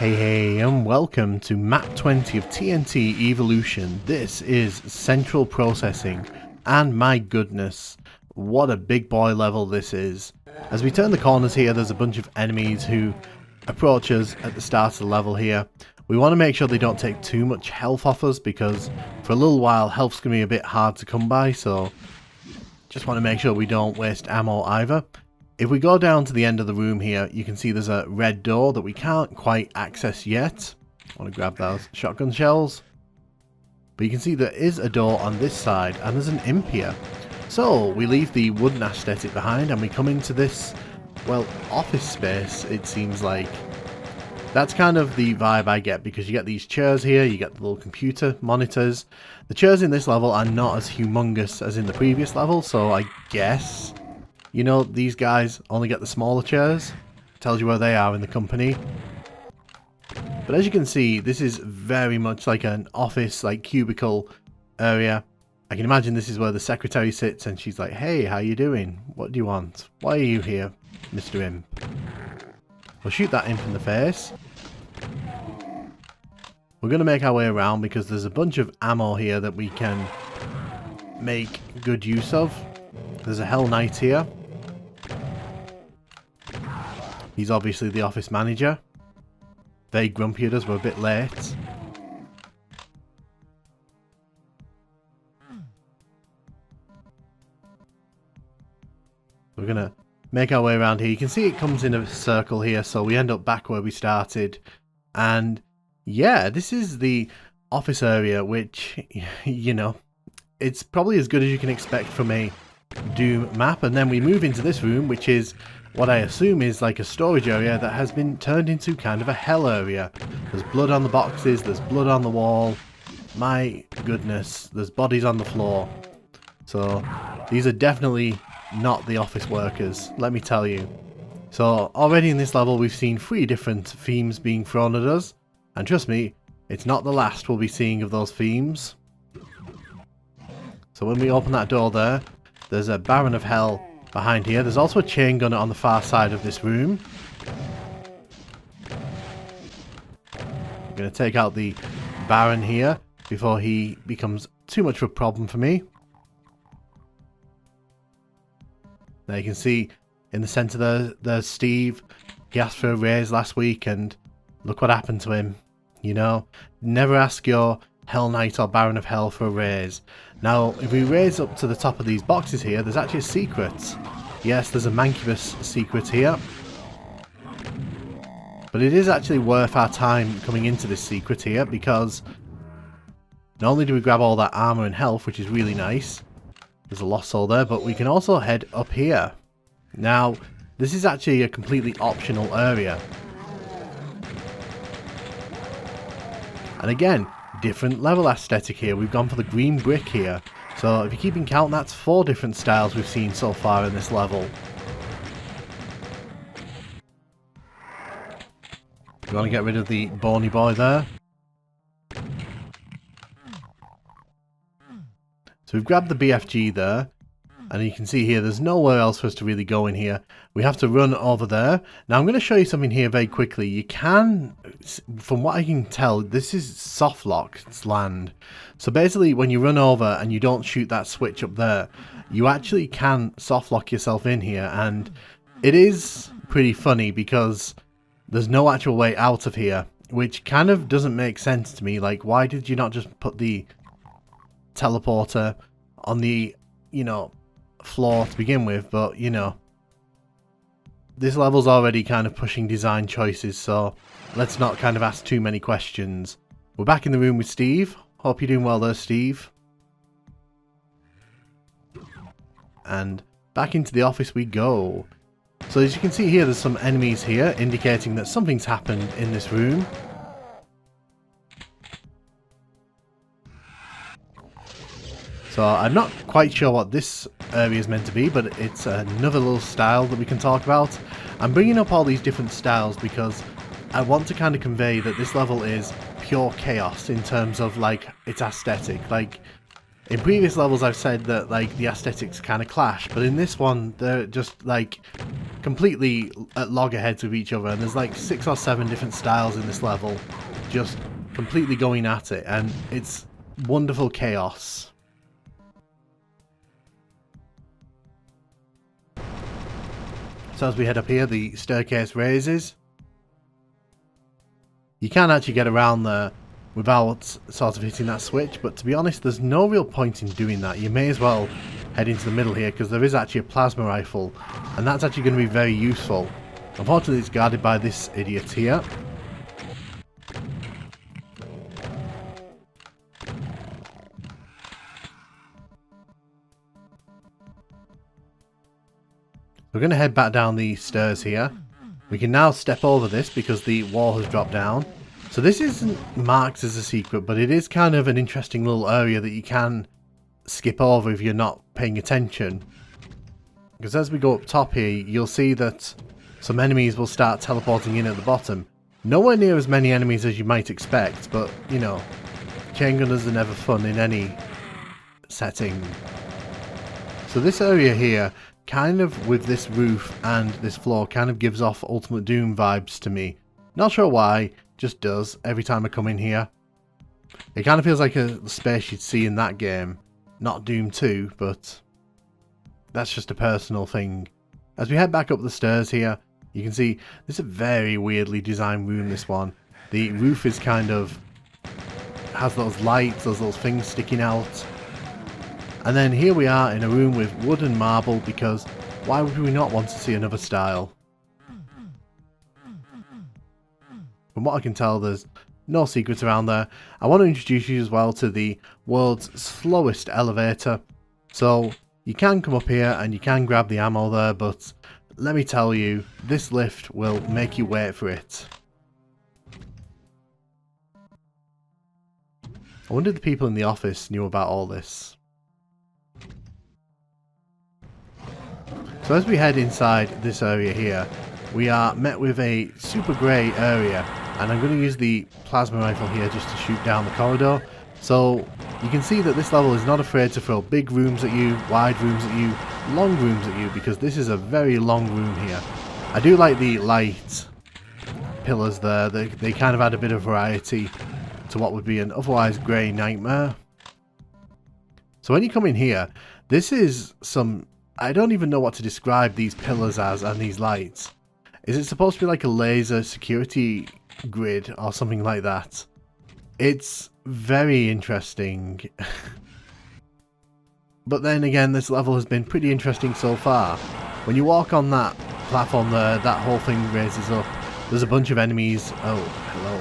Hey, and welcome to map 20 of TNT Evilution. This is Central Processing, and my goodness, what a big boy level this is. As we turn the corners here, there's a bunch of enemies who approach us at the start of the level here. We want to make sure they don't take too much health off us, because for a little while health's going to be a bit hard to come by, so just want to make sure we don't waste ammo either. If we go down to the end of the room here, you can see there's a red door that we can't quite access yet. I want to grab those shotgun shells. But you can see there is a door on this side, and there's an imp here. So we leave the wooden aesthetic behind, and we come into this, well, office space, it seems like. That's kind of the vibe I get, because you get these chairs here, you get the little computer monitors. The chairs in this level are not as humongous as in the previous level, so I guess, you know, these guys only get the smaller chairs. Tells you where they are in the company. But as you can see, this is very much like an office, like cubicle area. I can imagine this is where the secretary sits and she's like, "Hey, how you doing? What do you want? Why are you here, Mr. Imp?" We'll shoot that imp in the face. We're going to make our way around because there's a bunch of ammo here that we can make good use of. There's a Hell Knight here. He's obviously the office manager. Very grumpy at us, we're a bit late. We're going to make our way around here. You can see it comes in a circle here, so we end up back where we started. And yeah, this is the office area, which, you know, it's probably as good as you can expect from a Doom map. And then we move into this room, which is what I assume is like a storage area that has been turned into kind of a hell area. There's blood on the boxes, there's blood on the wall. My goodness, there's bodies on the floor. So these are definitely not the office workers, let me tell you. So already in this level we've seen 3 different themes being thrown at us, and trust me, it's not the last we'll be seeing of those themes. So when we open that door there, there's a Baron of Hell behind here. There's also a chain gunner on the far side of this room. I'm going to take out the Baron here before he becomes too much of a problem for me. There you can see in the centre there's Steve. He asked for a raise last week and look what happened to him. You know, never ask your Hell Knight or Baron of Hell for a raise. Now, if we raise up to the top of these boxes here, there's actually a secret. Yes, there's a Mancubus secret here. But it is actually worth our time coming into this secret here, because not only do we grab all that armour and health, which is really nice, there's a lost soul there, but we can also head up here. Now, this is actually a completely optional area. And again, different level aesthetic here. We've gone for the green brick here. So if you're keeping count, that's 4 different styles we've seen so far in this level. We want to get rid of the bony boy there. So we've grabbed the BFG there. And you can see here, there's nowhere else for us to really go in here. We have to run over there. Now I'm going to show you something here very quickly. You can, from what I can tell, this is soft lock, it's land. So basically when you run over and you don't shoot that switch up there, you actually can soft lock yourself in here. And it is pretty funny because there's no actual way out of here, which kind of doesn't make sense to me. Like, why did you not just put the teleporter on the, you know, floor to begin with? But you know, this level's already kind of pushing design choices, so let's not kind of ask too many questions. We're back in the room with Steve. Hope you're doing well there, Steve. And back into the office we go. So as you can see here, there's some enemies here indicating that something's happened in this room. So I'm not quite sure what this area is meant to be, but it's another little style that we can talk about. I'm bringing up all these different styles because I want to kind of convey that this level is pure chaos in terms of like its aesthetic. Like in previous levels I've said that like the aesthetics kind of clash, but in this one they're just like completely at loggerheads with each other, and there's like 6 or 7 different styles in this level, just completely going at it, and it's wonderful chaos. So as we head up here, the staircase raises. You can actually get around there without sort of hitting that switch, but to be honest, there's no real point in doing that. You may as well head into the middle here, because there is actually a plasma rifle, and that's actually going to be very useful. Unfortunately, it's guarded by this idiot here. We're going to head back down the stairs here. We can now step over this because the wall has dropped down. So this isn't marked as a secret, but it is kind of an interesting little area that you can skip over if you're not paying attention. Because as we go up top here, you'll see that some enemies will start teleporting in at the bottom. Nowhere near as many enemies as you might expect, but, you know, chain gunners are never fun in any setting. So this area here, kind of with this roof and this floor, kind of gives off Ultimate Doom vibes to me. Not sure why, just does every time I come in here. It kind of feels like a space you'd see in that game. Not Doom 2, but that's just a personal thing. As we head back up the stairs here, you can see this is a very weirdly designed room, this one. The roof is kind of has those lights, those little things sticking out. And then here we are in a room with wood and marble, because why would we not want to see another style? From what I can tell, there's no secrets around there. I want to introduce you as well to the world's slowest elevator. So you can come up here and you can grab the ammo there, but let me tell you, this lift will make you wait for it. I wonder if the people in the office knew about all this. So as we head inside this area here, we are met with a super grey area, and I'm going to use the plasma rifle here just to shoot down the corridor. So you can see that this level is not afraid to throw big rooms at you, wide rooms at you, long rooms at you, because this is a very long room here. I do like the light pillars there. They kind of add a bit of variety to what would be an otherwise grey nightmare. So when you come in here, this is some... I don't even know what to describe these pillars as and these lights. Is it supposed to be like a laser security grid or something like that? It's very interesting. But then again, this level has been pretty interesting so far. When you walk on that platform there, that whole thing raises up. There's a bunch of enemies, oh hello,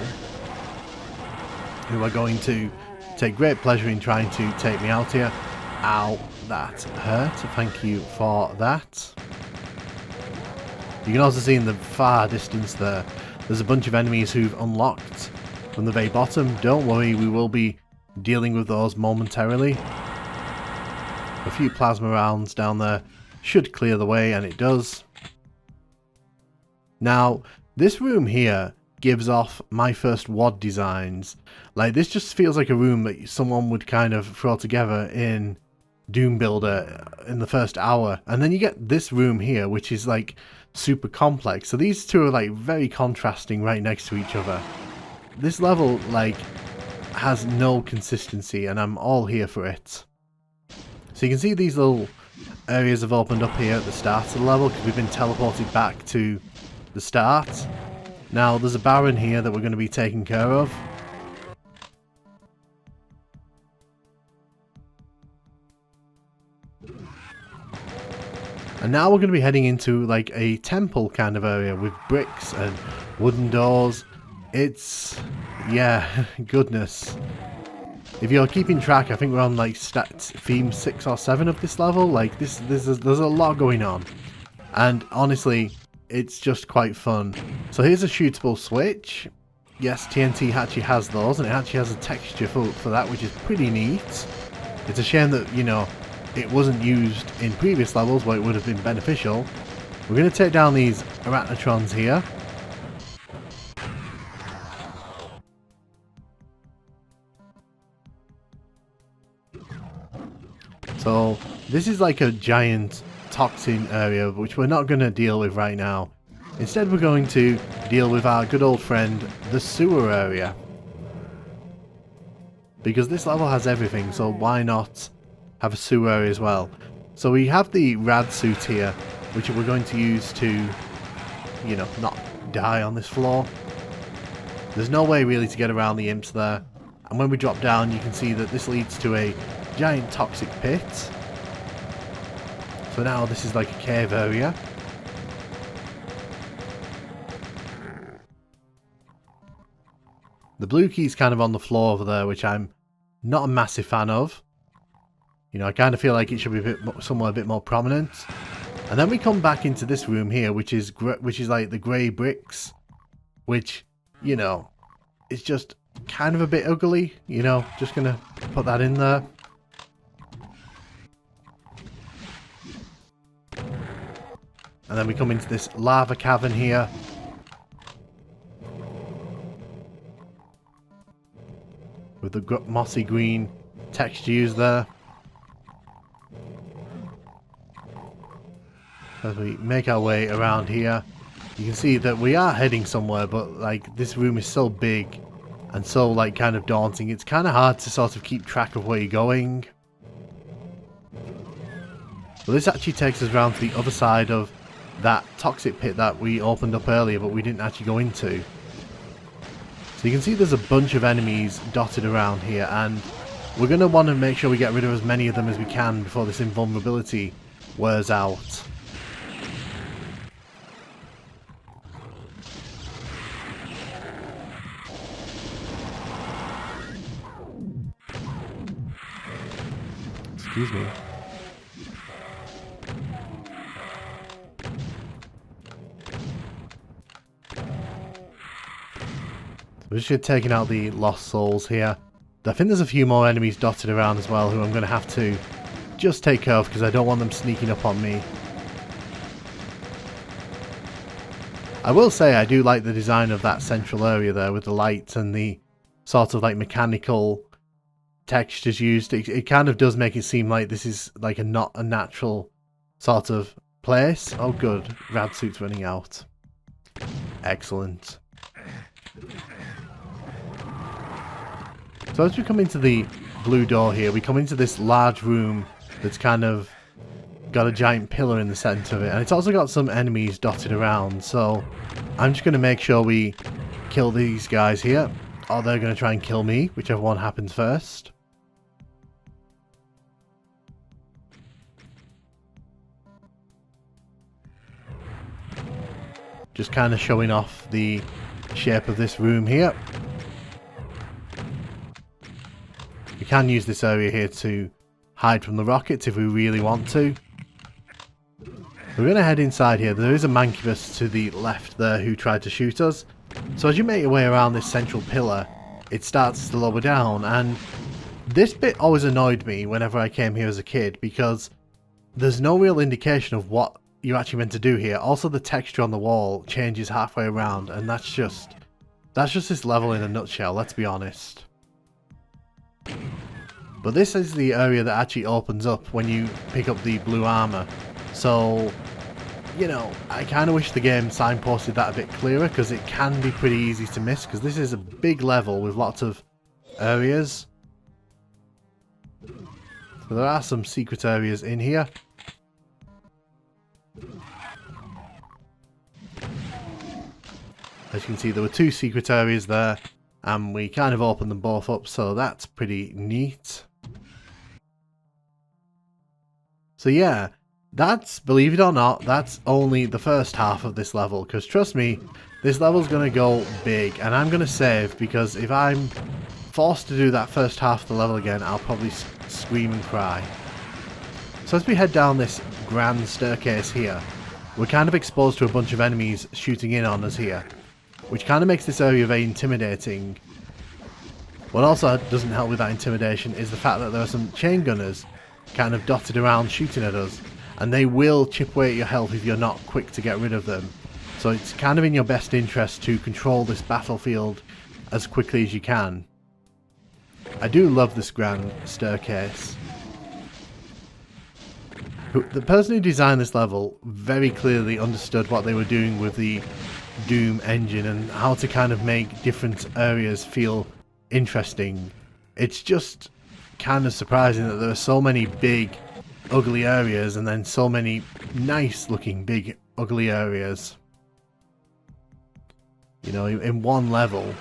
who are going to take great pleasure in trying to take me out here. Ow, that hurt. Thank you for that. You can also see in the far distance there, there's a bunch of enemies who've unlocked from the very bottom. Don't worry, we will be dealing with those momentarily. A few plasma rounds down there should clear the way, and it does. Now, this room here gives off my first WOD designs. Like, this just feels like a room that someone would kind of throw together in Doom Builder in the first hour. And then you get this room here, which is like super complex. So these two are like very contrasting right next to each other. This level like has no consistency, and I'm all here for it. So you can see these little areas have opened up here at the start of the level because we've been teleported back to the start. Now there's a Baron here that we're going to be taking care of. And now we're going to be heading into like a temple kind of area with bricks and wooden doors. It's... yeah, goodness. If you're keeping track, I think we're on like theme 6 or 7 of this level. Like there's a lot going on. And honestly, it's just quite fun. So here's a shootable switch. Yes, TNT actually has those, and it actually has a texture for that, which is pretty neat. It's a shame that, you know, it wasn't used in previous levels where it would have been beneficial. We're going to take down these arachnotrons here. So this is like a giant toxin area, which we're not going to deal with right now. Instead, we're going to deal with our good old friend, the sewer area. Because this level has everything, so why not have a sewer area as well? So we have the rad suit here, which we're going to use to, you know, not die on this floor. There's no way really to get around the imps there. And when we drop down, you can see that this leads to a giant toxic pit. So now this is like a cave area. The blue key's kind of on the floor over there, which I'm not a massive fan of. You know, I kind of feel like it should be somewhere a bit more prominent. And then we come back into this room here, which is like the grey bricks, which, you know, it's just kind of a bit ugly. You know, just gonna put that in there. And then we come into this lava cavern here. With the mossy green textures there. As we make our way around here, you can see that we are heading somewhere, but like this room is so big and so like kind of daunting, it's kind of hard to sort of keep track of where you're going. But this actually takes us around to the other side of that toxic pit that we opened up earlier, but we didn't actually go into. So you can see there's a bunch of enemies dotted around here, and we're going to want to make sure we get rid of as many of them as we can before this invulnerability wears out. Excuse me. We're just taking out the lost souls here. I think there's a few more enemies dotted around as well who I'm going to have to just take care of because I don't want them sneaking up on me. I will say I do like the design of that central area there with the lights and the sort of like mechanical textures used. It kind of does make it seem like this is like not a natural sort of place. Oh good, rad suit's running out. Excellent. So as we come into the blue door here, we come into this large room that's kind of got a giant pillar in the centre of it. And it's also got some enemies dotted around. So I'm just going to make sure we kill these guys here. Or they're going to try and kill me, whichever one happens first. Just kind of showing off the shape of this room here. We can use this area here to hide from the rockets if we really want to. We're going to head inside here. There is a mancubus to the left there who tried to shoot us. So as you make your way around this central pillar, it starts to lower down. And this bit always annoyed me whenever I came here as a kid, because there's no real indication of what you're actually meant to do here. Also, the texture on the wall changes halfway around, and that's just this level in a nutshell, let's be honest. But this is the area that actually opens up when you pick up the blue armor. So, you know, I kind of wish the game signposted that a bit clearer, because it can be pretty easy to miss, because this is a big level with lots of areas. So there are some secret areas in here. As you can see, there were two secret areas there, and we kind of opened them both up, so that's pretty neat. So yeah, that's, believe it or not, that's only the first half of this level, because trust me, this level's going to go big, and I'm going to save, because if I'm forced to do that first half of the level again, I'll probably scream and cry. So as we head down this grand staircase here, we're kind of exposed to a bunch of enemies shooting in on us here, which kind of makes this area very intimidating. What also doesn't help with that intimidation is the fact that there are some chain gunners kind of dotted around shooting at us, and they will chip away at your health if you're not quick to get rid of them. So it's kind of in your best interest to control this battlefield as quickly as you can. I do love this grand staircase. The person who designed this level very clearly understood what they were doing with the Doom engine and how to kind of make different areas feel interesting. It's just kind of surprising that there are so many big, ugly areas and then so many nice looking big, ugly areas, you know, in one level.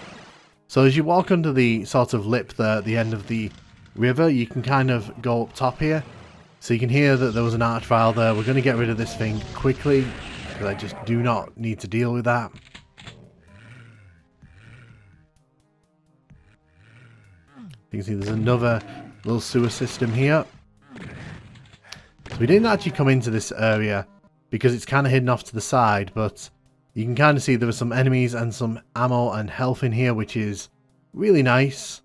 So as you walk under the sort of lip there at the end of the river, you can kind of go up top here. So you can hear that there was an arch vile there. We're going to get rid of this thing quickly, because I just do not need to deal with that. You can see there's another little sewer system here. So we didn't actually come into this area because it's kind of hidden off to the side, but you can kind of see there are some enemies and some ammo and health in here, which is really nice.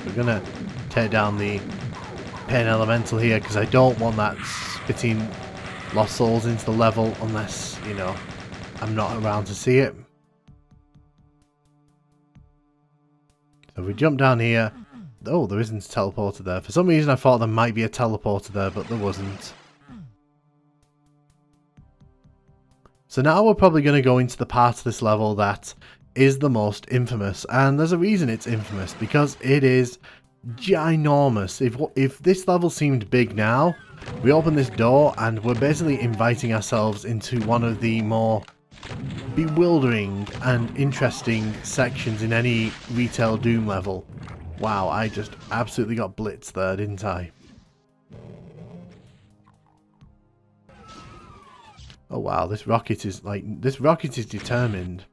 We're going to tear down the pain elemental here because I don't want that spitting lost souls into the level unless, you know, I'm not around to see it. So if we jump down here, oh, there isn't a teleporter there. For some reason I thought there might be a teleporter there, but there wasn't. So now we're probably going to go into the part of this level that is the most infamous, and there's a reason it's infamous, because it is ginormous. If this level seemed big now, we open this door and we're basically inviting ourselves into one of the more bewildering and interesting sections in any retail Doom level. Wow, I just absolutely got blitzed there, didn't I? Oh wow, this rocket is determined.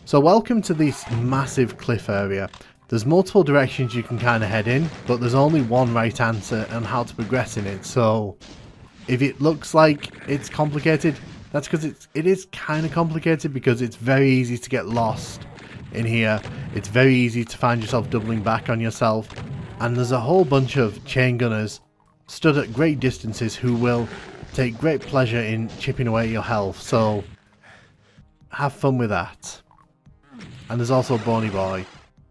So welcome to this massive cliff area. There's multiple directions you can kind of head in, but there's only one right answer on how to progress in it. So if it looks like it's complicated, that's because it is kind of complicated, because it's very easy to get lost in here. It's very easy to find yourself doubling back on yourself, and there's a whole bunch of chain gunners stood at great distances who will take great pleasure in chipping away at your health. So have fun with that. And there's also Bony Boy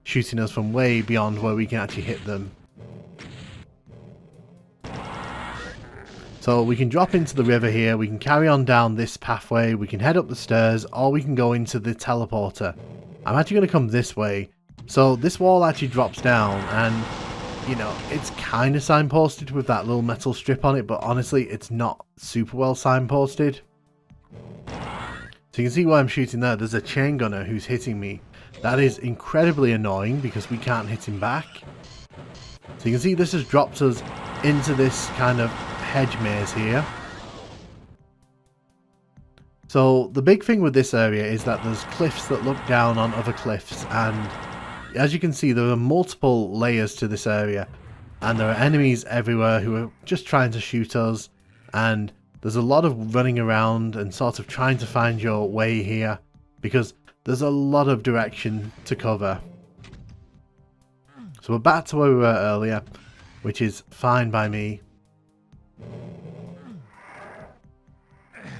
shooting us from way beyond where we can actually hit them. So we can drop into the river here, we can carry on down this pathway, we can head up the stairs, or we can go into the teleporter. I'm actually going to come this way. So this wall actually drops down, and you know, it's kind of signposted with that little metal strip on it, but honestly it's not super well signposted. So you can see where I'm shooting there. There's a chain gunner who's hitting me. That is incredibly annoying because we can't hit him back. So you can see this has dropped us into this kind of hedge maze here. So the big thing with this area is that there's cliffs that look down on other cliffs, and as you can see there are multiple layers to this area, and there are enemies everywhere who are just trying to shoot us, and there's a lot of running around and sort of trying to find your way here because there's a lot of direction to cover. So we're back to where we were earlier, which is fine by me.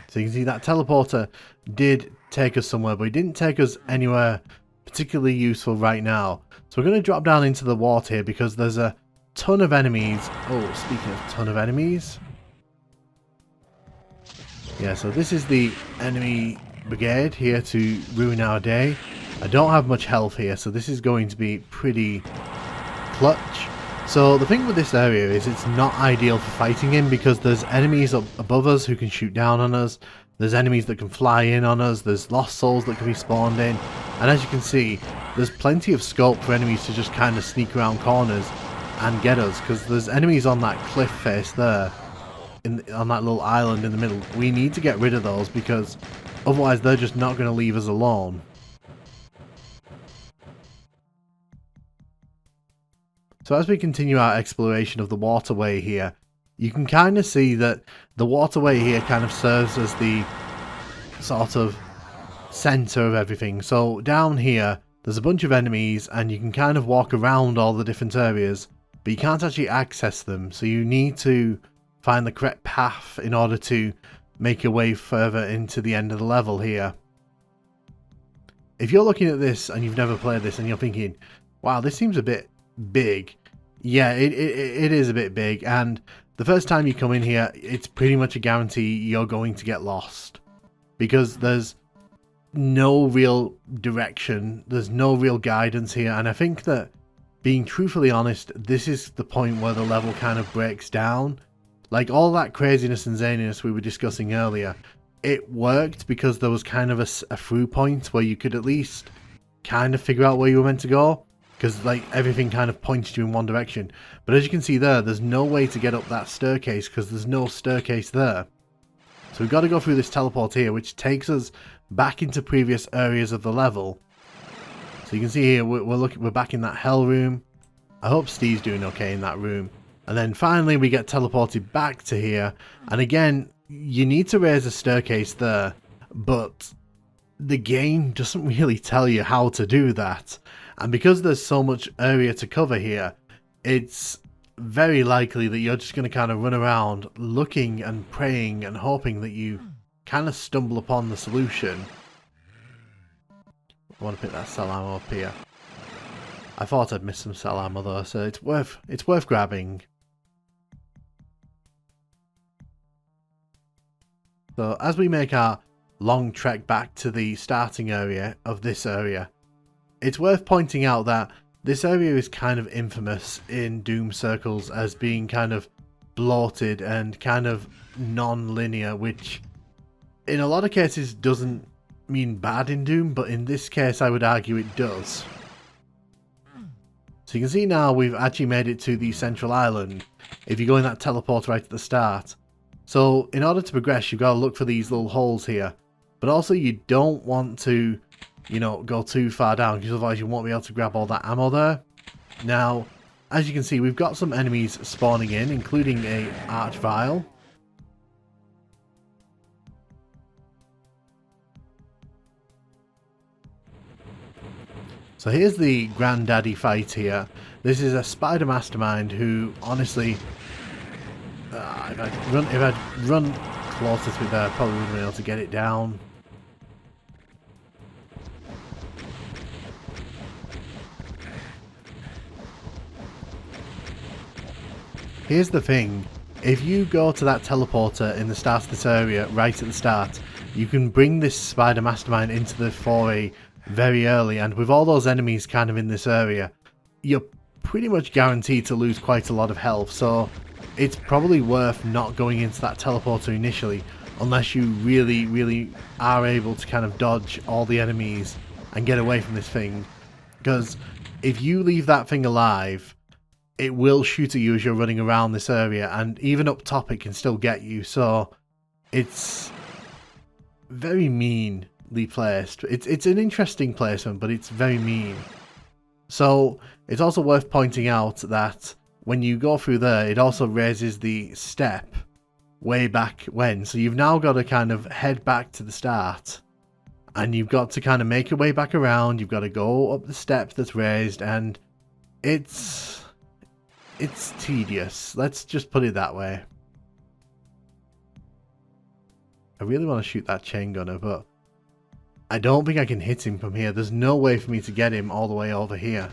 So you can see that teleporter did take us somewhere, but it didn't take us anywhere particularly useful right now. So we're going to drop down into the water here because there's a ton of enemies. Oh, speaking of ton of enemies. Yeah, so this is the enemy brigade here to ruin our day. I don't have much health here, so this is going to be pretty clutch. So the thing with this area is it's not ideal for fighting in because there's enemies up above us who can shoot down on us. There's enemies that can fly in on us. There's lost souls that can be spawned in. And as you can see, there's plenty of scope for enemies to just kind of sneak around corners and get us, because there's enemies on that cliff face there, on that little island in the middle. We need to get rid of those because otherwise they're just not going to leave us alone. So as we continue our exploration of the waterway here, you can kind of see that the waterway here kind of serves as the sort of center of everything. So down here, there's a bunch of enemies and you can kind of walk around all the different areas, but you can't actually access them. So you need to find the correct path in order to make your way further into the end of the level here. if you're looking at this and you've never played this and you're thinking, wow, this seems a bit big. Yeah, it is a bit big, and the first time you come in here, it's pretty much a guarantee you're going to get lost. Because there's no real direction, there's no real guidance here, and I think that, being truthfully honest, this is the point where the level kind of breaks down. Like, all that craziness and zaniness we were discussing earlier, it worked because there was kind of a through point where you could at least kind of figure out where you were meant to go. Because, like, everything kind of points you in one direction. But as you can see there's no way to get up that staircase because there's no staircase there. So we've got to go through this teleport here, which takes us back into previous areas of the level. So you can see here, we're back in that hell room. I hope Steve's doing okay in that room. And then finally we get teleported back to here. And again, you need to raise a staircase there, but the game doesn't really tell you how to do that. And because there's so much area to cover here, it's very likely that you're just going to kind of run around looking and praying and hoping that you kind of stumble upon the solution. I want to pick that cell ammo up here. I thought I'd missed some cell ammo though, so it's worth grabbing. So as we make our long trek back to the starting area of this area, it's worth pointing out that this area is kind of infamous in Doom circles as being kind of bloated and kind of non-linear, which in a lot of cases doesn't mean bad in Doom, but in this case I would argue it does. So you can see now we've actually made it to the central island if you go in that teleport right at the start. So in order to progress, you've got to look for these little holes here, but also you don't want to, you know, go too far down because otherwise you won't be able to grab all that ammo there. Now, as you can see, we've got some enemies spawning in, including a Archvile. So here's the granddaddy fight here. This is a spider mastermind who, honestly, if I'd run closer to it there, I probably wouldn't be able to get it down. Here's the thing, if you go to that teleporter in the start of this area, right at the start, you can bring this spider mastermind into the foray very early, and with all those enemies kind of in this area, you're pretty much guaranteed to lose quite a lot of health, so it's probably worth not going into that teleporter initially, unless you really are able to kind of dodge all the enemies and get away from this thing, because if you leave that thing alive, it will shoot at you as you're running around this area, and even up top it can still get you, so it's very meanly placed. It's an interesting placement, but it's very mean. So it's also worth pointing out that when you go through there, it also raises the step way back when, so you've now got to kind of head back to the start, and you've got to kind of make your way back around. You've got to go up the step that's raised, and it's tedious. Let's just put it that way. I really want to shoot that chain gunner, but I don't think I can hit him from here. There's no way for me to get him all the way over here.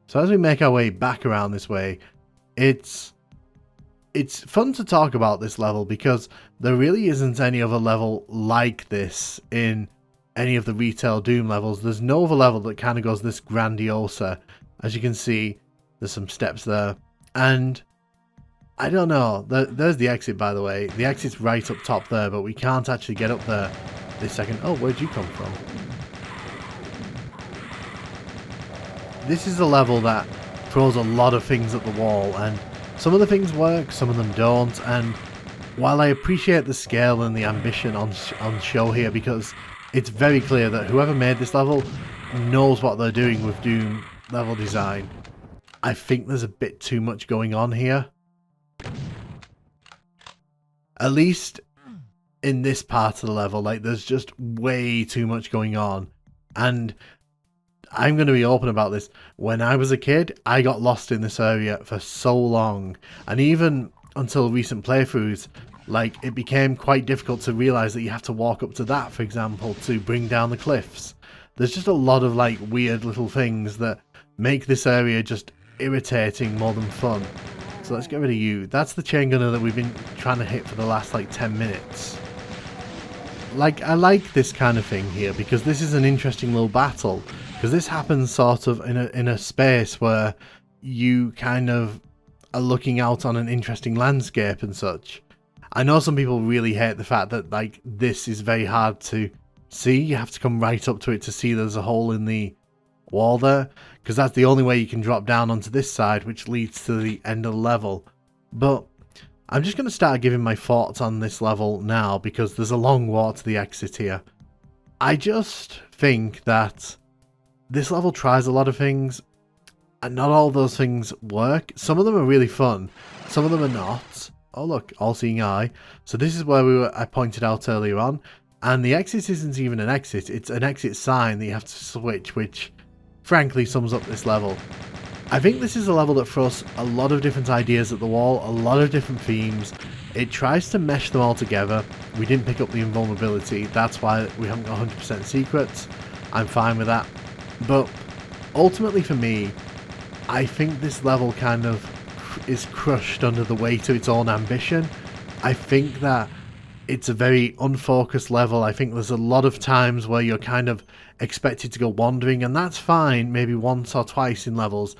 So as we make our way back around this way, it's fun to talk about this level because there really isn't any other level like this in any of the retail Doom levels. There's no other level that kind of goes this grandiosa. As you can see, there's some steps there. And I don't know, there's the exit, by the way. The exit's right up top there, but we can't actually get up there this second. Oh, where'd you come from? This is a level that throws a lot of things at the wall, and some of the things work, some of them don't, and while I appreciate the scale and the ambition on show here, because it's very clear that whoever made this level knows what they're doing with Doom level design, I think there's a bit too much going on here. At least in this part of the level, like, there's just way too much going on, and I'm going to be open about this. When I was a kid, I got lost in this area for so long, and even until recent playthroughs, like, it became quite difficult to realise that you have to walk up to that, for example, to bring down the cliffs. There's just a lot of, like, weird little things that make this area just irritating more than fun. So let's get rid of you. That's the chain gunner that we've been trying to hit for the last, like, 10 minutes. Like, I like this kind of thing here, because this is an interesting little battle. Because this happens sort of in a space where you kind of are looking out on an interesting landscape and such. I know some people really hate the fact that, like, this is very hard to see. You have to come right up to it to see there's a hole in the wall there, because that's the only way you can drop down onto this side, which leads to the end of the level. But I'm just going to start giving my thoughts on this level now, because there's a long walk to the exit here. I just think that this level tries a lot of things, and not all those things work. Some of them are really fun, some of them are not. Oh look, all-seeing eye. So this is where I pointed out earlier on, and the exit isn't even an exit, it's an exit sign that you have to switch, which frankly sums up this level. I think this is a level that throws a lot of different ideas at the wall, a lot of different themes. It tries to mesh them all together. We didn't pick up the invulnerability, that's why we haven't got 100% secrets. I'm fine with that. But ultimately for me, I think this level kind of is crushed under the weight of its own ambition. I think that it's a very unfocused level. I think there's a lot of times where you're kind of expected to go wandering, and that's fine maybe once or twice in levels.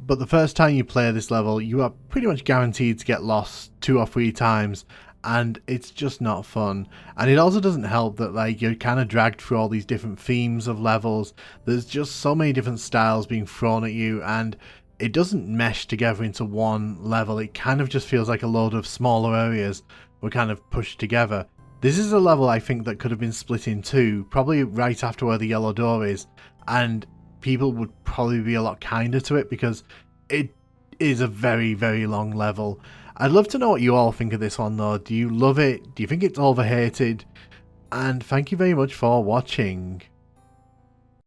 But the first time you play this level, you are pretty much guaranteed to get lost 2 or 3 times, and it's just not fun. And it also doesn't help that, like, you're kind of dragged through all these different themes of levels. There's just so many different styles being thrown at you, and it doesn't mesh together into one level. It kind of just feels like a load of smaller areas were kind of pushed together. This is a level I think that could have been split in 2, probably right after where the yellow door is, and people would probably be a lot kinder to it, because it is a very, very long level. I'd love to know what you all think of this one though. Do you love it? Do you think it's overhated? And thank you very much for watching.